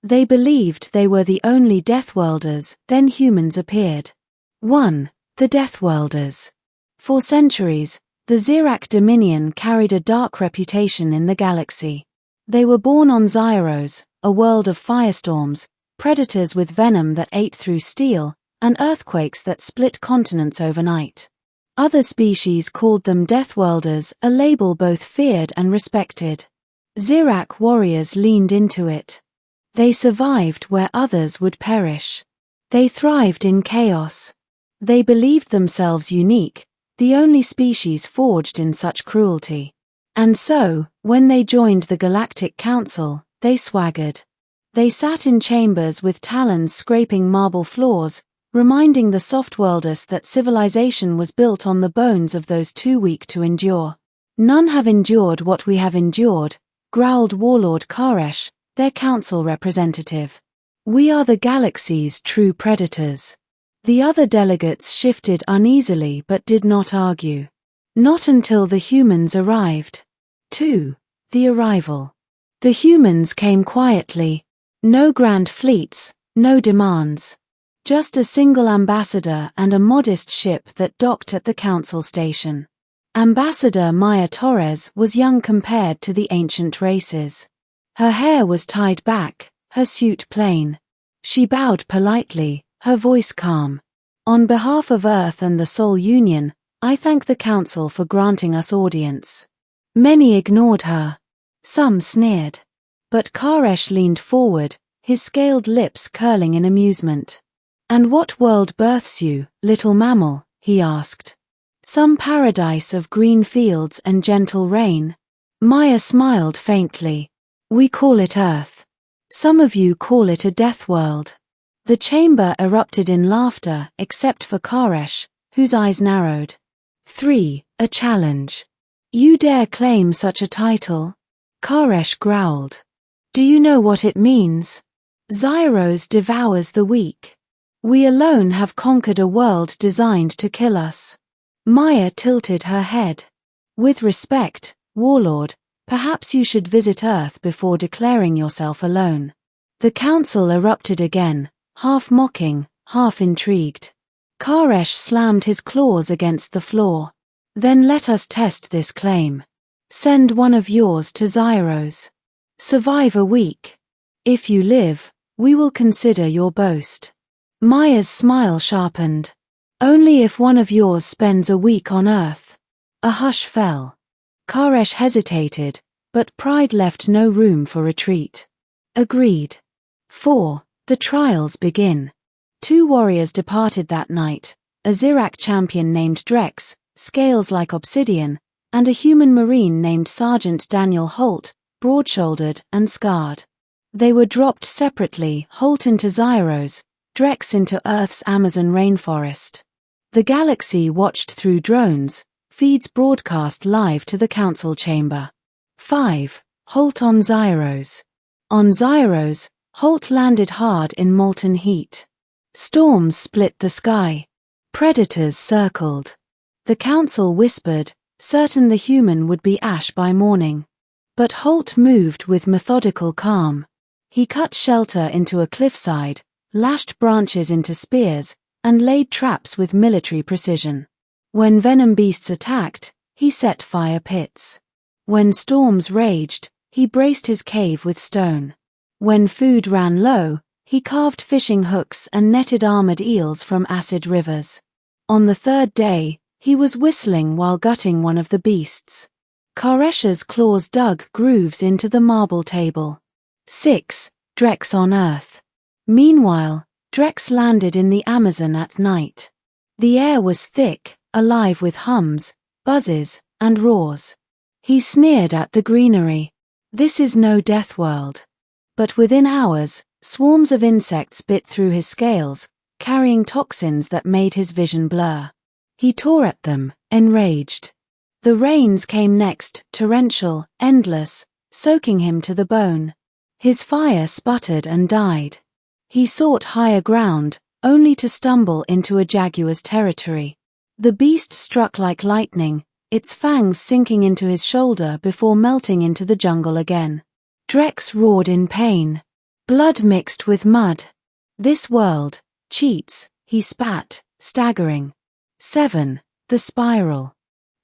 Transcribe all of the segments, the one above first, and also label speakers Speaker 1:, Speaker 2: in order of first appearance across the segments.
Speaker 1: They believed they were the only Deathworlders. Then humans appeared. 1. The Deathworlders. For centuries, the Zyrrak Dominion carried a dark reputation in the galaxy. They were born on Zyrros, a world of firestorms, predators with venom that ate through steel, and earthquakes that split continents overnight. Other species called them Deathworlders, a label both feared and respected. Zyrrak warriors leaned into it. They survived where others would perish. They thrived in chaos. They believed themselves unique, the only species forged in such cruelty. And so, when they joined the Galactic Council, they swaggered. They sat in chambers with talons scraping marble floors, reminding the softworlders that civilization was built on the bones of those too weak to endure. None have endured what we have endured, growled Warlord Karesh, their council representative. We are the galaxy's true predators. The other delegates shifted uneasily but did not argue. Not until the humans arrived. 2. The arrival. The humans came quietly. No grand fleets, no demands. Just a single ambassador and a modest ship that docked at the council station. Ambassador Maya Torres was young compared to the ancient races. Her hair was tied back, her suit plain. She bowed politely, her voice calm. On behalf of Earth and the Sol Union, I thank the Council for granting us audience. Many ignored her. Some sneered. But Karesh leaned forward, his scaled lips curling in amusement. And what world births you, little mammal? He asked. Some paradise of green fields and gentle rain. Maya smiled faintly. We call it Earth. Some of you call it a death world. The chamber erupted in laughter except for Karesh, whose eyes narrowed. 3. A challenge. You dare claim such a title? Karesh growled. Do you know what it means? Zyrros devours the weak. We alone have conquered a world designed to kill us. Maya tilted her head. With respect, Warlord, perhaps you should visit Earth before declaring yourself alone. The council erupted again, half mocking, half intrigued. Karesh slammed his claws against the floor. Then let us test this claim. Send one of yours to Zyrros. Survive a week. If you live, we will consider your boast. Maya's smile sharpened. Only if one of yours spends a week on Earth. A hush fell. Karesh hesitated, but pride left no room for retreat. Agreed. 4. The trials begin. 2 warriors departed that night, a Zyrrak champion named Drex, scales like obsidian, and a human marine named Sergeant Daniel Holt, broad-shouldered and scarred. They were dropped separately, Holt into Zyrros, Drex into Earth's Amazon rainforest. The galaxy watched through drones, feeds broadcast live to the council chamber. 5. Holt on Zyrros. On Zyrros, Holt landed hard in molten heat. Storms split the sky. Predators circled. The council whispered, certain the human would be ash by morning. But Holt moved with methodical calm. He cut shelter into a cliffside, lashed branches into spears, and laid traps with military precision. When venom beasts attacked, he set fire pits. When storms raged, he braced his cave with stone. When food ran low, he carved fishing hooks and netted armored eels from acid rivers. On the 3rd day, he was whistling while gutting one of the beasts. Karesh's claws dug grooves into the marble table. 6. Drex on Earth. Meanwhile, Drex landed in the Amazon at night. The air was thick, alive with hums, buzzes, and roars. He sneered at the greenery. This is no death world. But within hours, swarms of insects bit through his scales, carrying toxins that made his vision blur. He tore at them, enraged. The rains came next, torrential, endless, soaking him to the bone. His fire sputtered and died. He sought higher ground, only to stumble into a jaguar's territory. The beast struck like lightning, its fangs sinking into his shoulder before melting into the jungle again. Drex roared in pain. Blood mixed with mud. This world cheats, he spat, staggering. 7. The spiral.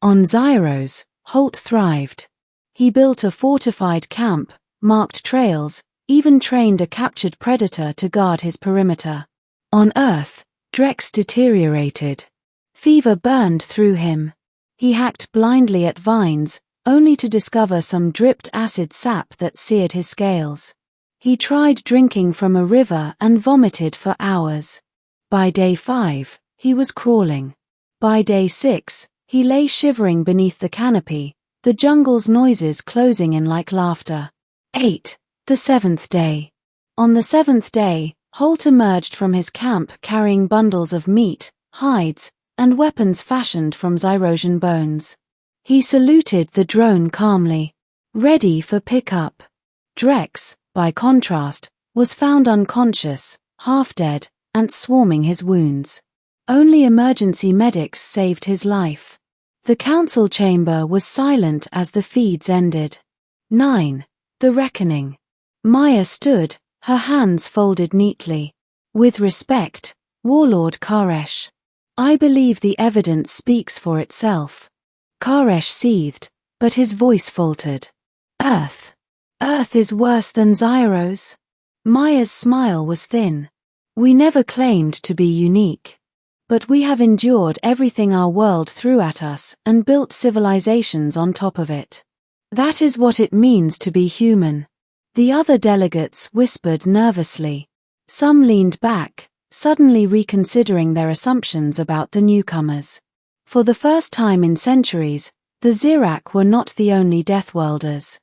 Speaker 1: On Zyros, Holt thrived. He built a fortified camp, marked trails, even trained a captured predator to guard his perimeter. On Earth, Drex deteriorated. Fever burned through him. He hacked blindly at vines, only to discover some dripped acid sap that seared his scales. He tried drinking from a river and vomited for hours. By day 5, he was crawling. By day 6, he lay shivering beneath the canopy, the jungle's noises closing in like laughter. 8. The 7th day. On the 7th day, Holt emerged from his camp carrying bundles of meat, hides, and weapons fashioned from Zyrosian bones. He saluted the drone calmly, ready for pickup. Drex, by contrast, was found unconscious, half-dead, and swarming his wounds. Only emergency medics saved his life. The council chamber was silent as the feeds ended. 9. The reckoning. Maya stood, her hands folded neatly. With respect, Warlord Karesh. I believe the evidence speaks for itself. Karesh seethed, but his voice faltered. Earth. Earth is worse than Zyros. Maya's smile was thin. We never claimed to be unique. But we have endured everything our world threw at us and built civilizations on top of it. That is what it means to be human. The other delegates whispered nervously. Some leaned back, suddenly reconsidering their assumptions about the newcomers. For the first time in centuries, the Zyrrak were not the only Deathworlders.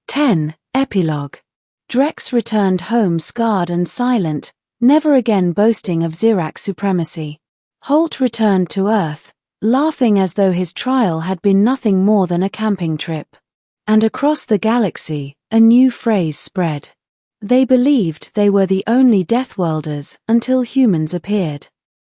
Speaker 1: 10. Epilogue. Drex returned home scarred and silent, never again boasting of Zyrrak supremacy. Holt returned to Earth, laughing as though his trial had been nothing more than a camping trip. And across the galaxy, a new phrase spread. They believed they were the only Deathworlders until humans appeared.